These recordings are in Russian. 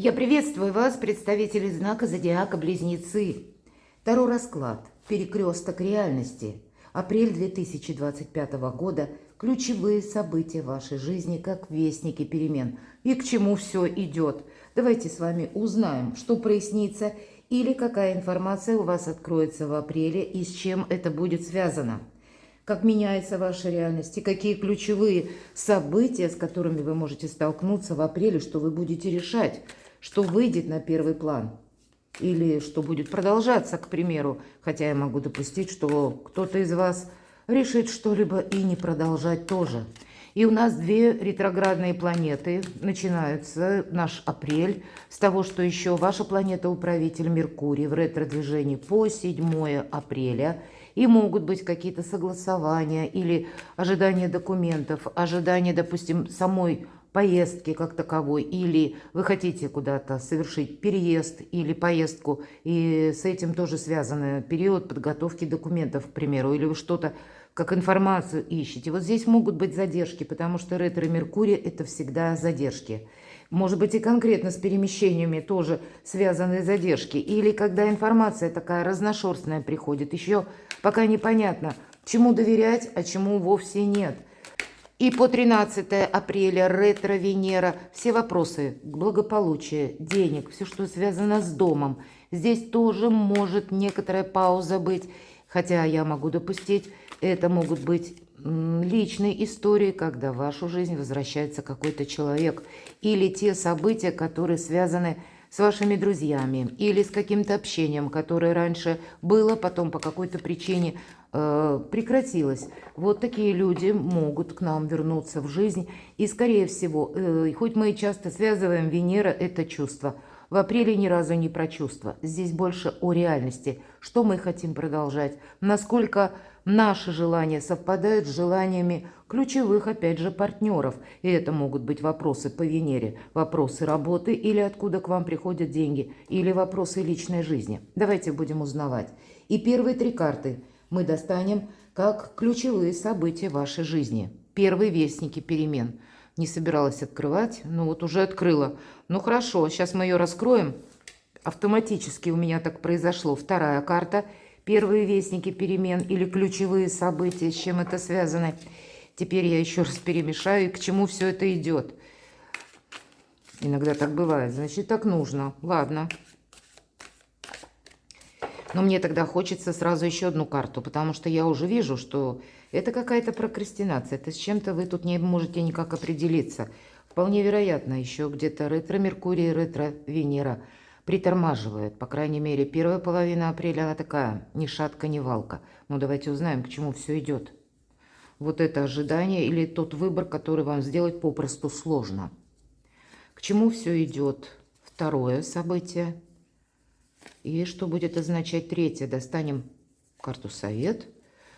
Я приветствую вас, представители знака Зодиака Близнецы. Таро расклад. Перекресток реальности. Апрель 2025 года. Ключевые события вашей жизни как вестники перемен. И к чему все идет. Давайте с вами узнаем, что прояснится или какая информация у вас откроется в апреле и с чем это будет связано. Как меняется ваша реальность и какие ключевые события, с которыми вы можете столкнуться в апреле, что вы будете решать, что выйдет на первый план или что будет продолжаться, к примеру. Хотя я могу допустить, что кто-то из вас решит что-либо и не продолжать тоже. И у нас две ретроградные планеты. Начинается наш апрель с того, что еще ваша планета-управитель Меркурий в ретро-движении по 7 апреля. И могут быть какие-то согласования или ожидания документов, ожидания, допустим, самой поездки как таковой, или вы хотите куда-то совершить переезд или поездку, и с этим тоже связан период подготовки документов, к примеру, или вы что-то как информацию ищете. Вот здесь могут быть задержки, потому что ретро-Меркурий – это всегда задержки. Может быть, и конкретно с перемещениями тоже связаны задержки. Или когда информация такая разношерстная приходит, еще пока непонятно, чему доверять, а чему вовсе нет. И по 13 апреля ретро-Венера, все вопросы благополучия, денег, все, что связано с домом. Здесь тоже может некоторая пауза быть, хотя я могу допустить, это могут быть личные истории, когда в вашу жизнь возвращается какой-то человек, или те события, которые связаны с вашими друзьями, или с каким-то общением, которое раньше было, потом по какой-то причине прекратилось. Вот такие люди могут к нам вернуться в жизнь. И, скорее всего, хоть мы и часто связываем Венера, это чувство, в апреле ни разу не про чувства. Здесь больше о реальности. Что мы хотим продолжать? Насколько наши желания совпадают с желаниями ключевых, опять же, партнеров. И это могут быть вопросы по Венере, вопросы работы или откуда к вам приходят деньги, или вопросы личной жизни. Давайте будем узнавать. И первые три карты мы достанем как ключевые события вашей жизни. Первые вестники перемен. Не собиралась открывать, но вот уже открыла. Ну хорошо, сейчас мы ее раскроем. Автоматически у меня так произошло. Вторая карта. Первые вестники перемен или ключевые события, с чем это связано. Теперь я еще раз перемешаю, и к чему все это идет. Иногда так бывает. Значит, так нужно. Ладно. Но мне тогда хочется сразу еще одну карту, потому что я уже вижу, что это какая-то прокрастинация. Это с чем-то вы тут не можете никак определиться. Вполне вероятно, еще где-то ретро-Меркурий, ретро-Венера притормаживает. По крайней мере, первая половина апреля, она такая, ни шатка, ни валка. Ну, давайте узнаем, к чему все идет. Вот это ожидание или тот выбор, который вам сделать попросту сложно. К чему все идет? Второе событие. И что будет означать третье? Достанем карту «Совет»,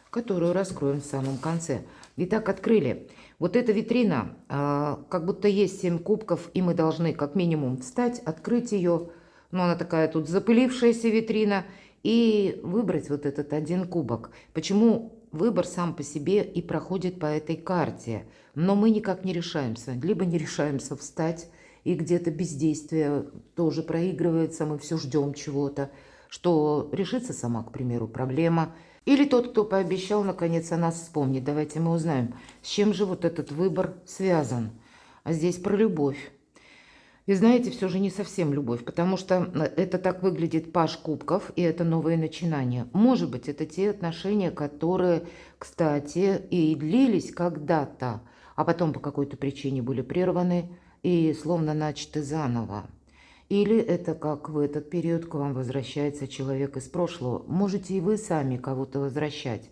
которую раскроем в самом конце. Итак, открыли. Вот эта витрина, как будто есть 7 кубков, и мы должны как минимум встать, открыть ее. Но она такая тут запылившаяся витрина. И выбрать вот этот один кубок. Почему выбор сам по себе и проходит по этой карте? Но мы никак не решаемся. Либо не решаемся встать, и где-то бездействие тоже проигрывается, мы все ждем чего-то, что решится сама, к примеру, проблема. Или тот, кто пообещал, наконец о нас вспомнит. Давайте мы узнаем, с чем же вот этот выбор связан. А здесь про любовь. И знаете, все же не совсем любовь, потому что это так выглядит паж кубков, и это новое начинание. Может быть, это те отношения, которые, кстати, и длились когда-то, а потом по какой-то причине были прерваны и словно начаты заново. Или это как в этот период к вам возвращается человек из прошлого. Можете и вы сами кого-то возвращать.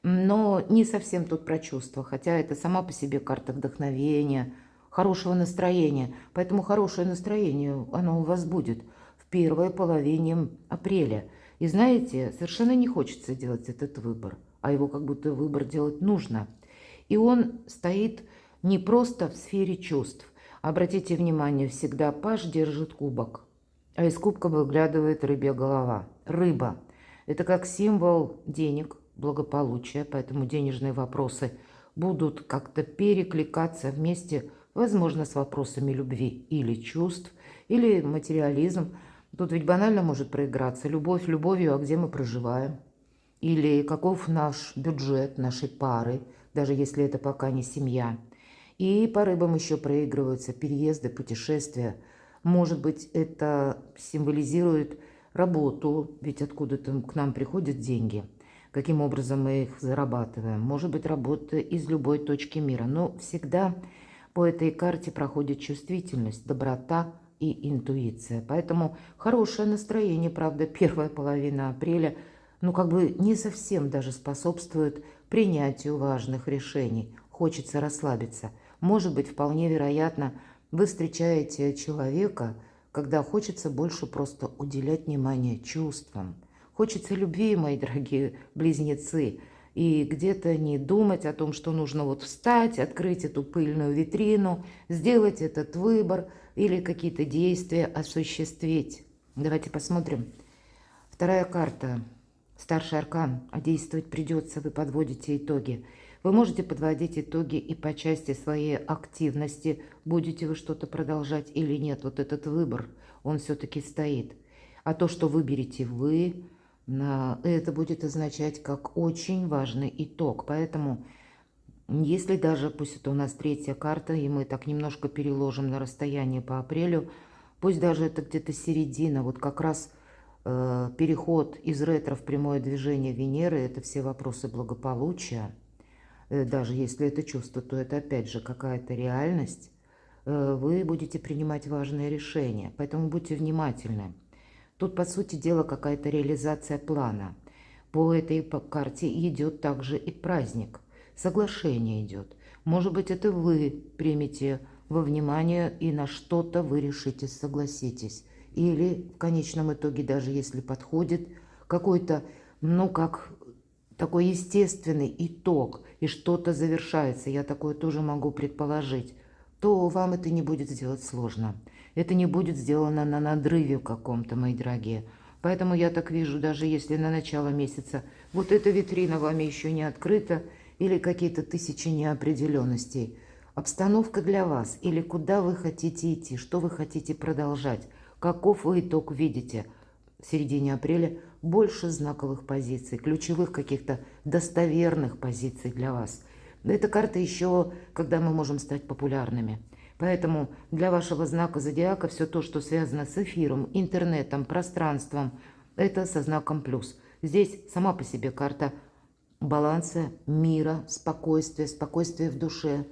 Но не совсем тут про чувства, хотя это сама по себе карта вдохновения, хорошего настроения. Поэтому хорошее настроение, оно у вас будет в первой половине апреля. И знаете, совершенно не хочется делать этот выбор, а его как будто выбор делать нужно. И он стоит не просто в сфере чувств. Обратите внимание, всегда паж держит кубок, а из кубка выглядывает рыбья голова. Рыба – это как символ денег, благополучия, поэтому денежные вопросы будут как-то перекликаться вместе возможно, с вопросами любви или чувств, или материализм. Тут ведь банально может проиграться любовь любовью, а где мы проживаем? Или каков наш бюджет нашей пары, даже если это пока не семья. И по рыбам еще проигрываются переезды, путешествия. Может быть, это символизирует работу, ведь откуда-то к нам приходят деньги. Каким образом мы их зарабатываем? Может быть, работа из любой точки мира. Но всегда по этой карте проходит чувствительность, доброта и интуиция. Поэтому хорошее настроение, правда, первая половина апреля, как бы не совсем даже способствует принятию важных решений. Хочется расслабиться. Может быть, вполне вероятно, вы встречаете человека, когда хочется больше просто уделять внимание чувствам. Хочется любви, мои дорогие близнецы, и где-то не думать о том, что нужно вот встать, открыть эту пыльную витрину, сделать этот выбор или какие-то действия осуществить. Давайте посмотрим. Вторая карта. Старший аркан. А действовать придется, вы подводите итоги. Вы можете подводить итоги и по части своей активности, будете вы что-то продолжать или нет. Вот этот выбор, он все-таки стоит. А то, что выберете вы, это будет означать как очень важный итог. Поэтому, если даже, пусть это у нас третья карта, и мы так немножко переложим на расстояние по апрелю, пусть даже это где-то середина, вот как раз переход из ретро в прямое движение Венеры, это все вопросы благополучия. Даже если это чувство, то это опять же какая-то реальность. Вы будете принимать важные решения, поэтому будьте внимательны. Тут, по сути дела, какая-то реализация плана. По этой карте идет также и праздник. Соглашение идет. Может быть, это вы примете во внимание и на что-то вы решите, согласитесь. Или в конечном итоге, даже если подходит какой-то, как такой естественный итог, и что-то завершается, я такое тоже могу предположить, то вам это не будет сделать сложно. Это не будет сделано на надрыве каком-то, мои дорогие. Поэтому я так вижу, даже если на начало месяца вот эта витрина вами еще не открыта, или какие-то тысячи неопределенностей, обстановка для вас, или куда вы хотите идти, что вы хотите продолжать, каков вы итог видите в середине апреля, больше знаковых позиций, ключевых каких-то достоверных позиций для вас. Эта карта еще, когда мы можем стать популярными. Поэтому для вашего знака зодиака все то, что связано с эфиром, интернетом, пространством, это со знаком плюс. Здесь сама по себе карта баланса, мира, спокойствия, спокойствия в душе,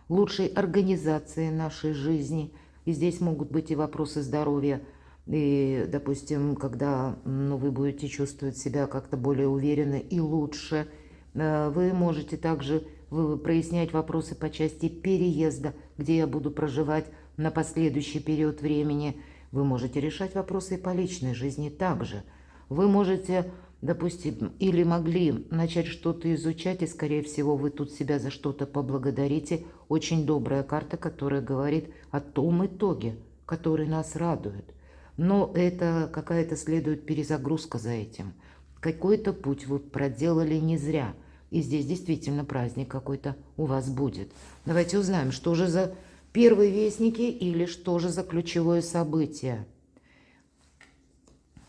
лучшей организации нашей жизни. И здесь могут быть и вопросы здоровья. И, допустим, когда вы будете чувствовать себя как-то более уверенно и лучше, вы можете также прояснять вопросы по части переезда, где я буду проживать на последующий период времени. Вы можете решать вопросы и по личной жизни также. Вы можете, допустим, или могли начать что-то изучать, и, скорее всего, вы тут себя за что-то поблагодарите. Очень добрая карта, которая говорит о том итоге, который нас радует. Но это какая-то следует перезагрузка за этим. Какой-то путь вы проделали не зря. И здесь действительно праздник какой-то у вас будет. Давайте узнаем, что же за первые вестники или что же за ключевое событие.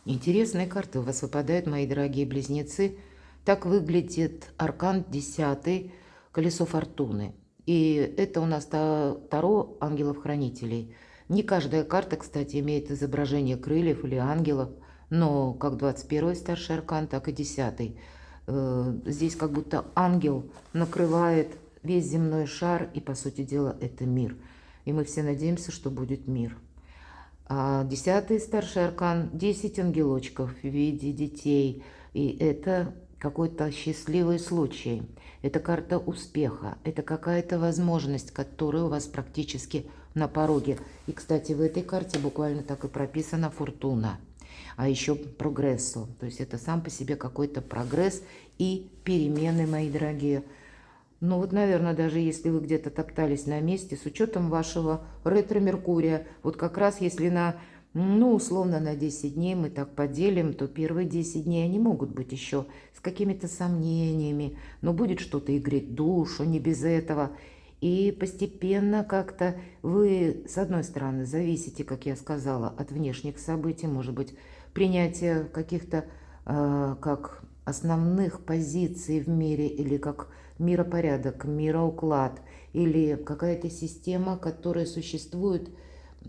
Интересные карты у вас выпадают, мои дорогие близнецы. Так выглядит аркан 10, колесо фортуны. И это у нас Таро ангелов-хранителей. Не каждая карта, кстати, имеет изображение крыльев или ангелов, но как 21-й старший аркан, так и 10-й. Здесь как будто ангел накрывает весь земной шар, и, по сути дела, это мир. И мы все надеемся, что будет мир. А 10-й старший аркан, 10 ангелочков в виде детей. И это какой-то счастливый случай. Это карта успеха. Это какая-то возможность, которая у вас практически на пороге. И, кстати, в этой карте буквально так и прописана фортуна. А еще прогрессу. То есть это сам по себе какой-то прогресс и перемены, мои дорогие. Ну вот, наверное, даже если вы где-то топтались на месте, с учетом вашего ретро-меркурия, вот как раз если на, условно на 10 дней мы так поделим, то первые 10 дней они могут быть еще с какими-то сомнениями, но будет что-то и греть душу, не без этого. И постепенно как-то вы, с одной стороны, зависите, как я сказала, от внешних событий, может быть, принятия каких-то как основных позиций в мире, или как миропорядок, мироуклад, или какая-то система, которая существует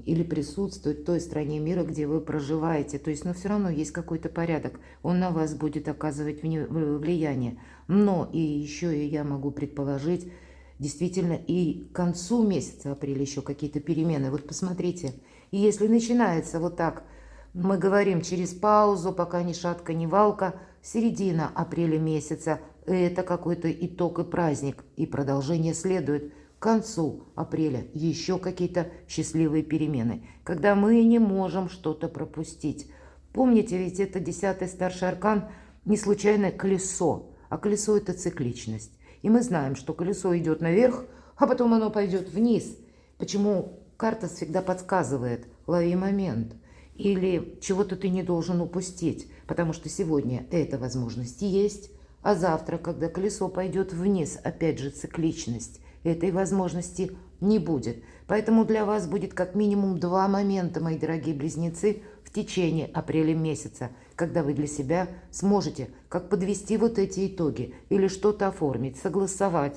или присутствует в той стране мира, где вы проживаете. То есть, но все равно есть какой-то порядок, он на вас будет оказывать влияние. Но и еще и я могу предположить, действительно, и к концу месяца апреля еще какие-то перемены. Вот посмотрите, и если начинается вот так, мы говорим через паузу, пока ни шатка, ни валка, середина апреля месяца, это какой-то итог и праздник, и продолжение следует. К концу апреля еще какие-то счастливые перемены, когда мы не можем что-то пропустить. Помните, ведь это 10-й старший аркан не случайно колесо, а колесо – это цикличность. И мы знаем, что колесо идет наверх, а потом оно пойдет вниз. Почему карта всегда подсказывает: лови момент. Или чего-то ты не должен упустить, потому что сегодня эта возможность есть, а завтра, когда колесо пойдет вниз, опять же цикличность, этой возможности не будет. Поэтому для вас будет как минимум 2 момента, мои дорогие близнецы, в течение апреля месяца, когда вы для себя сможете как подвести вот эти итоги, или что-то оформить, согласовать,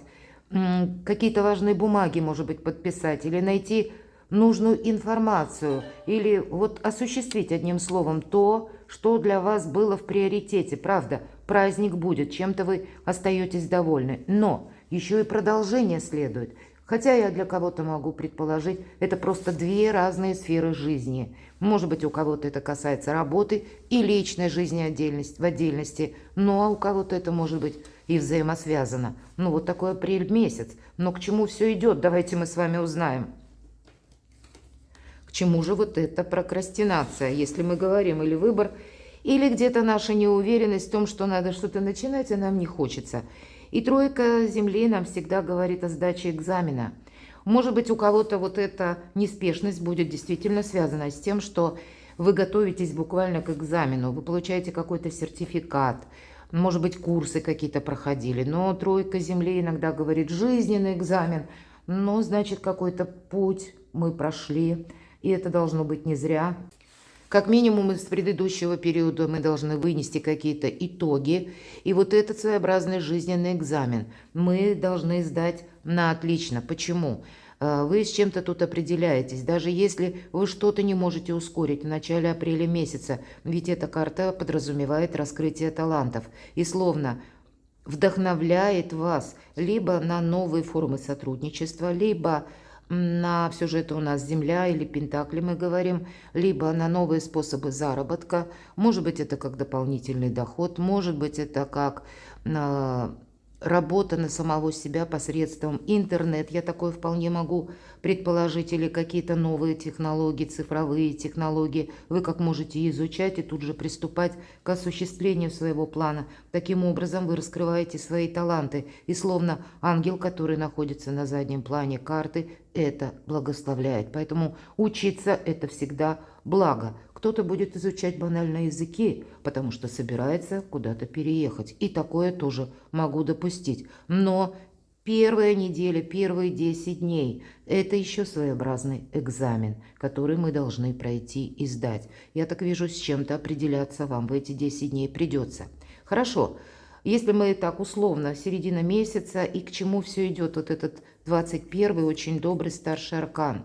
какие-то важные бумаги, может быть, подписать, или найти нужную информацию, или вот осуществить, одним словом, то, что для вас было в приоритете. Правда, праздник будет, чем-то вы остаетесь довольны, но еще и продолжение следует. Хотя я для кого-то могу предположить, это просто 2 разные сферы жизни. Может быть, у кого-то это касается работы и личной жизни в отдельности, ну а у кого-то это может быть и взаимосвязано. Ну вот такой апрель месяц. Но к чему все идет, давайте мы с вами узнаем. К чему же вот эта прокрастинация, если мы говорим или выбор, или где-то наша неуверенность в том, что надо что-то начинать, а нам не хочется. И тройка Земли нам всегда говорит о сдаче экзамена. Может быть, у кого-то вот эта неспешность будет действительно связана с тем, что вы готовитесь буквально к экзамену, вы получаете какой-то сертификат, может быть, курсы какие-то проходили, но тройка Земли иногда говорит жизненный экзамен, но значит, какой-то путь мы прошли, и это должно быть не зря. Как минимум из предыдущего периода мы должны вынести какие-то итоги. И вот этот своеобразный жизненный экзамен мы должны сдать на отлично. Почему? Вы с чем-то тут определяетесь. Даже если вы что-то не можете ускорить в начале апреля месяца, ведь эта карта подразумевает раскрытие талантов. И словно вдохновляет вас либо на новые формы сотрудничества, либо на все же это у нас Земля или Пентакли мы говорим, либо на новые способы заработка. Может быть, это как дополнительный доход, может быть, это как работа на самого себя посредством интернет. Я такое вполне могу предположить. Или какие-то новые технологии, цифровые технологии. Вы как можете изучать и тут же приступать к осуществлению своего плана. Таким образом вы раскрываете свои таланты. И словно ангел, который находится на заднем плане карты, это благословляет. Поэтому учиться – это всегда благо. Кто-то будет изучать банальные языки, потому что собирается куда-то переехать. И такое тоже могу допустить. Но первая неделя, первые 10 дней – это еще своеобразный экзамен, который мы должны пройти и сдать. Я так вижу, с чем-то определяться вам в эти 10 дней придется. Хорошо. Если мы так условно, середина месяца, и к чему все идет, вот этот 21-й очень добрый старший аркан.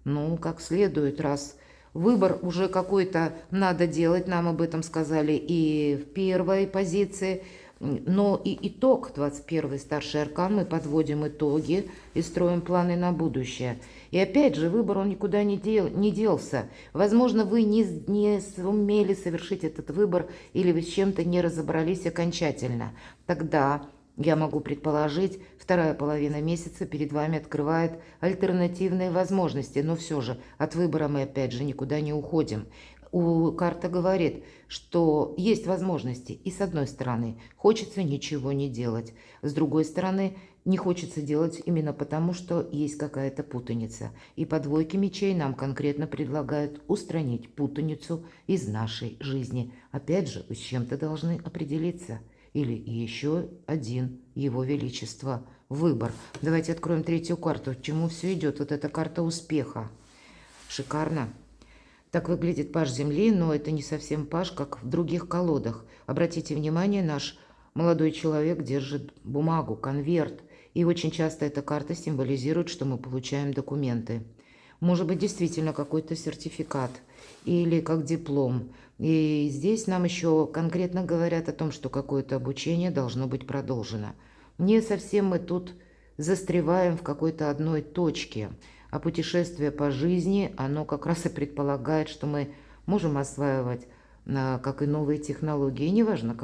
Ну, как следует, раз выбор уже какой-то надо делать, нам об этом сказали и в первой позиции. Но и итог, 21-й старший аркан, мы подводим итоги и строим планы на будущее. И опять же, выбор он никуда не делся. Возможно, вы не сумели совершить этот выбор, или вы с чем-то не разобрались окончательно. Тогда я могу предположить, вторая половина месяца перед вами открывает альтернативные возможности. Но все же от выбора мы опять же никуда не уходим. Карта говорит, что есть возможности, и с одной стороны хочется ничего не делать, с другой стороны не хочется делать именно потому, что есть какая-то путаница. И по двойке мечей нам конкретно предлагают устранить путаницу из нашей жизни. Опять же, вы с чем-то должны определиться. или еще один Его Величество выбор. Давайте откроем третью карту. К чему все идет? Вот эта карта успеха. Шикарно. Так выглядит паж земли, но это не совсем паж, как в других колодах. Обратите внимание, наш молодой человек держит бумагу, конверт. И очень часто эта карта символизирует, что мы получаем документы. Может быть, действительно какой-то сертификат или как диплом. И здесь нам еще конкретно говорят о том, что какое-то обучение должно быть продолжено. Не совсем мы тут застреваем в какой-то одной точке. А путешествие по жизни, оно как раз и предполагает, что мы можем осваивать, как и новые технологии. И неважно,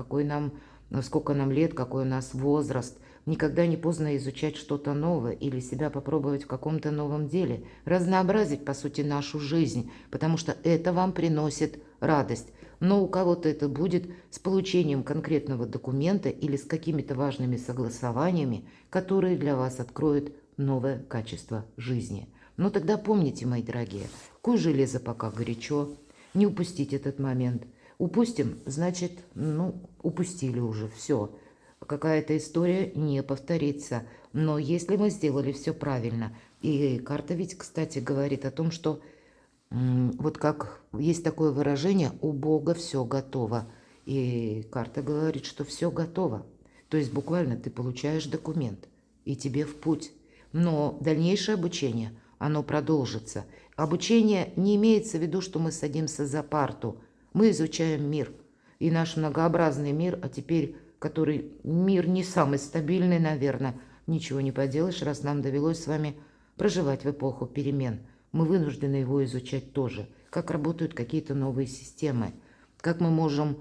сколько нам лет, какой у нас возраст. Никогда не поздно изучать что-то новое или себя попробовать в каком-то новом деле. Разнообразить, по сути, нашу жизнь, потому что это вам приносит радость. Но у кого-то это будет с получением конкретного документа или с какими-то важными согласованиями, которые для вас откроют новое качество жизни. Но тогда помните, мои дорогие, куй железо пока горячо, не упустить этот момент. Упустим, значит, упустили уже, все. Какая-то история не повторится. Но если мы сделали все правильно, и карта ведь, кстати, говорит о том, что вот как есть такое выражение, у Бога все готово. И карта говорит, что все готово. То есть буквально ты получаешь документ, и тебе в путь. Но дальнейшее обучение, оно продолжится. Обучение не имеется в виду, что мы садимся за парту. Мы изучаем мир. И наш многообразный мир, а теперь, который мир не самый стабильный, наверное, ничего не поделаешь, раз нам довелось с вами проживать в эпоху перемен. Мы вынуждены его изучать тоже. Как работают какие-то новые системы. Как мы можем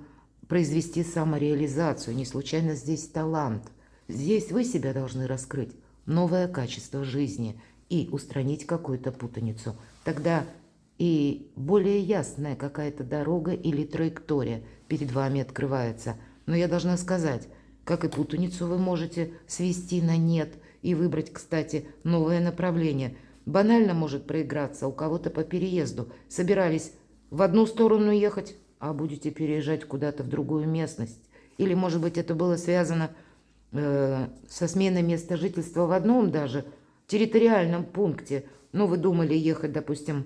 произвести самореализацию. Не случайно здесь талант. Здесь вы себя должны раскрыть. Новое качество жизни и устранить какую-то путаницу. Тогда и более ясная какая-то дорога или траектория перед вами открывается. Но я должна сказать, как и путаницу вы можете свести на нет и выбрать, кстати, новое направление. Банально может проиграться у кого-то по переезду. Собирались в одну сторону ехать, а будете переезжать куда-то в другую местность. Или, может быть, это было связано со сменой места жительства в одном даже территориальном пункте. Но вы думали ехать, допустим,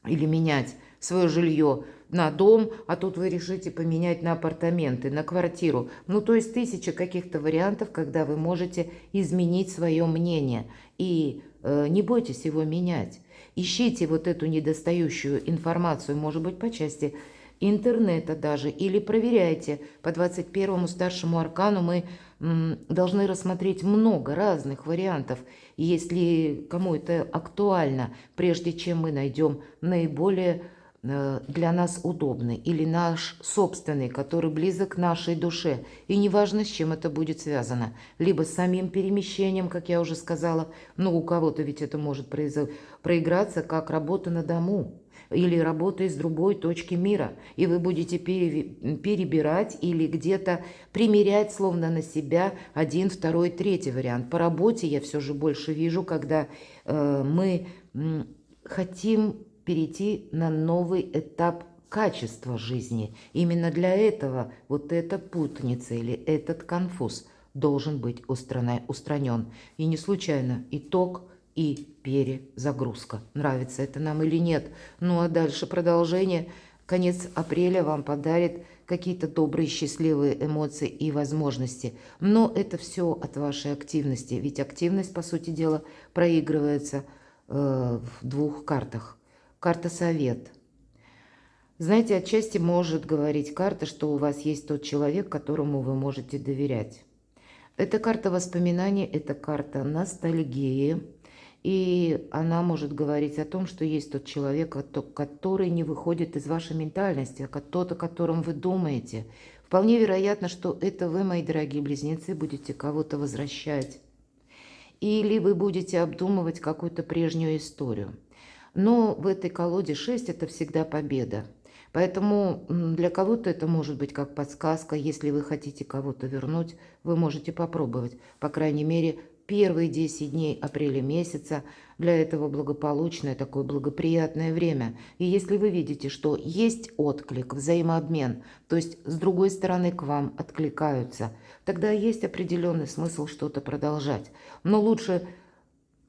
или менять свое жилье на дом, а тут вы решите поменять на апартаменты, на квартиру. То есть тысяча каких-то вариантов, когда вы можете изменить свое мнение. И не бойтесь его менять. Ищите вот эту недостающую информацию, может быть, по части интернета даже, или проверяйте. По 21-му старшему аркану мы должны рассмотреть много разных вариантов. Если кому это актуально, прежде чем мы найдем наиболее для нас удобный или наш собственный, который близок к нашей душе. И неважно, с чем это будет связано. Либо с самим перемещением, как я уже сказала, но у кого-то ведь это может проиграться как работа на дому или работа из другой точки мира. И вы будете перебирать или где-то примерять словно на себя один, второй, третий вариант. По работе я все же больше вижу, когда мы хотим перейти на новый этап качества жизни. Именно для этого вот эта путаница или этот конфуз должен быть устранен. И не случайно итог и перезагрузка. Нравится это нам или нет. А дальше продолжение. Конец апреля вам подарит какие-то добрые, счастливые эмоции и возможности. Но это все от вашей активности. Ведь активность, по сути дела, проигрывается в двух картах. Карта «Совет». Знаете, отчасти может говорить карта, что у вас есть тот человек, которому вы можете доверять. Это карта воспоминаний, это карта ностальгии. И она может говорить о том, что есть тот человек, который не выходит из вашей ментальности, а тот, о котором вы думаете. Вполне вероятно, что это вы, мои дорогие близнецы, будете кого-то возвращать. Или вы будете обдумывать какую-то прежнюю историю. Но в этой колоде 6 это всегда победа. Поэтому для кого-то это может быть как подсказка. Если вы хотите кого-то вернуть, вы можете попробовать. По крайней мере, первые 10 дней апреля месяца для этого благополучное, такое благоприятное время. И если вы видите, что есть отклик, взаимообмен, то есть с другой стороны к вам откликаются, тогда есть определенный смысл что-то продолжать. Но лучше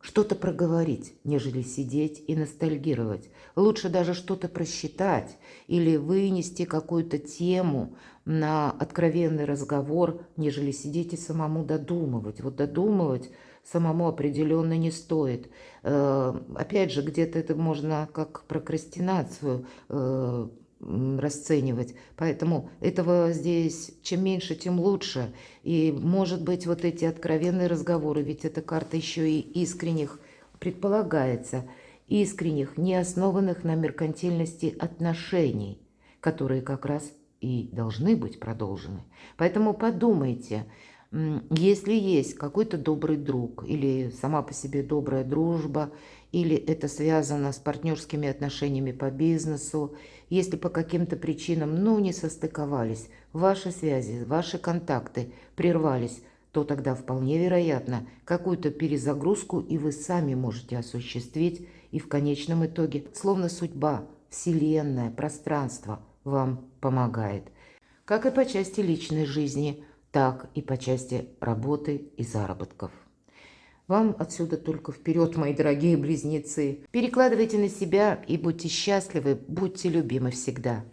что-то проговорить, нежели сидеть и ностальгировать. Лучше даже что-то просчитать или вынести какую-то тему на откровенный разговор, нежели сидеть и самому додумывать. Вот додумывать самому определенно не стоит. Опять же, где-то это можно как прокрастинацию расценивать. Поэтому этого здесь чем меньше, тем лучше. И, может быть, вот эти откровенные разговоры, ведь эта карта еще и искренних, предполагается, искренних, не основанных на меркантильности отношений, которые как раз и должны быть продолжены. Поэтому подумайте, если есть какой-то добрый друг или сама по себе добрая дружба, или это связано с партнерскими отношениями по бизнесу, если по каким-то причинам, не состыковались, ваши связи, ваши контакты прервались, то тогда вполне вероятно, какую-то перезагрузку и вы сами можете осуществить, и в конечном итоге, словно судьба, вселенная, пространство вам помогает. Как и по части личной жизни, так и по части работы и заработков. Вам отсюда только вперед, мои дорогие близнецы. Перекладывайте на себя и будьте счастливы, будьте любимы всегда.